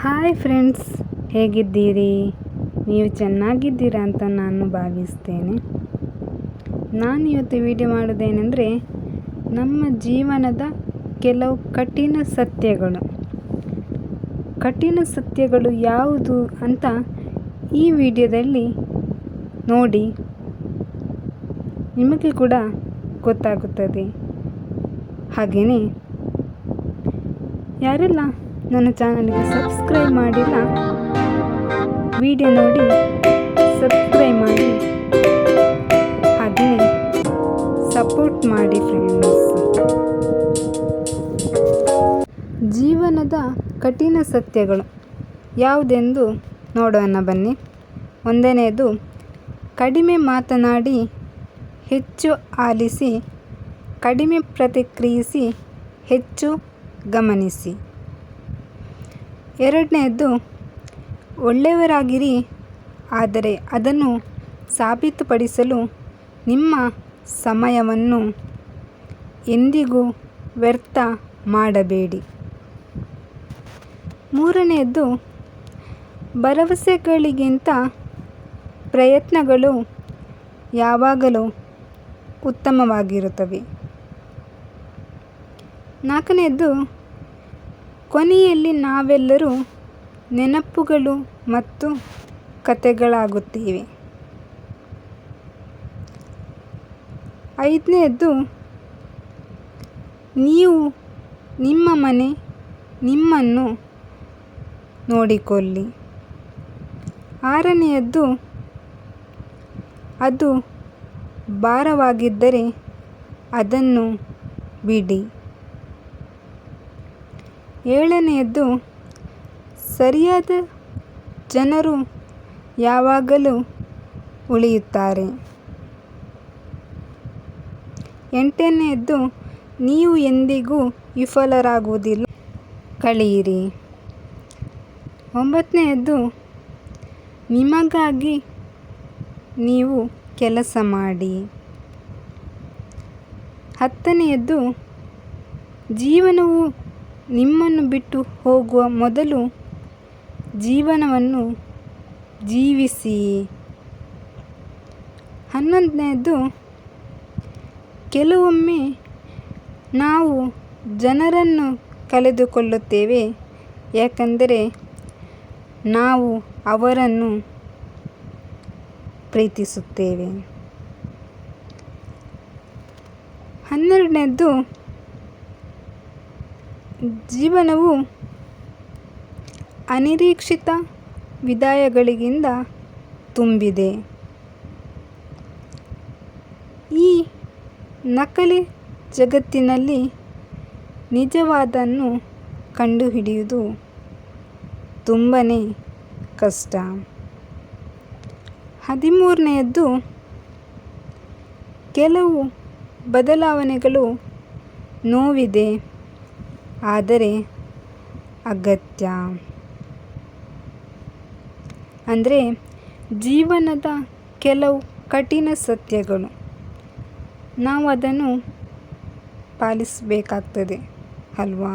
Hi friends, ಹೇಗಿದ್ದೀರಿ? ನೀವು ಚೆನ್ನಾಗಿದ್ದೀರಾ ಅಂತ ನಾನು ಭಾವಿಸ್ತೇನೆ. ನಾನು ಇವತ್ತು ವಿಡಿಯೋ ಮಾಡೋದೇನೆಂದರೆ, ನಮ್ಮ ಜೀವನದ ಕೆಲವು ಕಠಿಣ ಸತ್ಯಗಳು ಯಾವುದು ಅಂತ ಈ ವಿಡಿಯೋದಲ್ಲಿ ನೋಡಿ ನಿಮಗೆ ಕೂಡ ಗೊತ್ತಾಗುತ್ತದೆ. ಹಾಗೆಯೇ ಯಾರೆಲ್ಲ ನನ್ನ ಚಾನಲ್ಗೆ ಸಬ್ಸ್ಕ್ರೈಬ್ ಮಾಡಿಲ್ಲ, ವಿಡಿಯೋ ನೋಡಿ ಸಬ್ಸ್ಕ್ರೈಬ್ ಮಾಡಿ, ಹಾಗೆಯೇ ಸಪೋರ್ಟ್ ಮಾಡಿ ಫ್ರೆಂಡ್ಸ್. ಜೀವನದ ಕಠಿಣ ಸತ್ಯಗಳು ಯಾವುದೆಂದು ನೋಡೋಣ ಬನ್ನಿ. ಒಂದನೆಯದು, ಕಡಿಮೆ ಮಾತನಾಡಿ ಹೆಚ್ಚು ಆಲಿಸಿ, ಕಡಿಮೆ ಪ್ರತಿಕ್ರಿಯಿಸಿ ಹೆಚ್ಚು ಗಮನಿಸಿ. ಎರಡನೆಯದು, ಒಳ್ಳೆಯವರಾಗಿರಿ, ಆದರೆ ಅದನ್ನು ಸಾಬೀತುಪಡಿಸಲು ನಿಮ್ಮ ಸಮಯವನ್ನು ಎಂದಿಗೂ ವ್ಯರ್ಥ ಮಾಡಬೇಡಿ. ಮೂರನೆಯದು, ಭರವಸೆಗಳಿಗಿಂತ ಪ್ರಯತ್ನಗಳು ಯಾವಾಗಲೂ ಉತ್ತಮವಾಗಿರುತ್ತವೆ. ನಾಲ್ಕನೆಯದು, ಕೊನೆಯಲ್ಲಿ ನಾವೆಲ್ಲರೂ ನೆನಪುಗಳು ಮತ್ತು ಕಥೆಗಳಾಗುತ್ತೇವೆ. ಐದನೆಯದು, ನೀವು ನಿಮ್ಮ ಮನೆ ನಿಮ್ಮನ್ನು ನೋಡಿಕೊಳ್ಳಿ. ಆರನೆಯದು, ಅದು ಭಾರವಾಗಿದ್ದರೆ ಅದನ್ನು ಬಿಡಿ. ಏಳನೆಯದು, ಸರಿಯಾದ ಜನರು ಯಾವಾಗಲೂ ಉಳಿಯುತ್ತಾರೆ. ಎಂಟನೆಯದು, ನೀವು ಎಂದಿಗೂ ವಿಫಲರಾಗುವುದಿಲ್ಲ, ಕಲಿಯಿರಿ. ಒಂಬತ್ತನೆಯದು, ನಿಮಗಾಗಿ ನೀವು ಕೆಲಸ ಮಾಡಿ. ಹತ್ತನೆಯದು, ಜೀವನವು ನಿಮ್ಮನ್ನು ಬಿಟ್ಟು ಹೋಗುವ ಮೊದಲು ಜೀವನವನ್ನು ಜೀವಿಸಿ. 11ನೆಯದು, ಕೆಲವೊಮ್ಮೆ ನಾವು ಜನರನ್ನು ಕಳೆದುಕೊಳ್ಳುತ್ತೇವೆ, ಯಾಕೆಂದರೆ ನಾವು ಅವರನ್ನು ಪ್ರೀತಿಸುತ್ತೇವೆ. 12ನೆಯದು, ಜೀವನವು ಅನಿರೀಕ್ಷಿತ ವಿದಾಯಗಳಿಂದ ತುಂಬಿದೆ. ಈ ನಕಲಿ ಜಗತ್ತಿನಲ್ಲಿ ನಿಜವಾದನ್ನು ಕಂಡುಹಿಡಿಯುವುದು ತುಂಬನೇ ಕಷ್ಟ. 13ನೆಯದು, ಕೆಲವು ಬದಲಾವಣೆಗಳು ನೋವಿದೆ, ಆದರೆ ಅಗತ್ಯ. ಅಂದರೆ ಜೀವನದ ಕೆಲವು ಕಠಿಣ ಸತ್ಯಗಳು, ನಾವು ಅದನ್ನು ಪಾಲಿಸಬೇಕಾಗ್ತದೆ ಅಲ್ವಾ?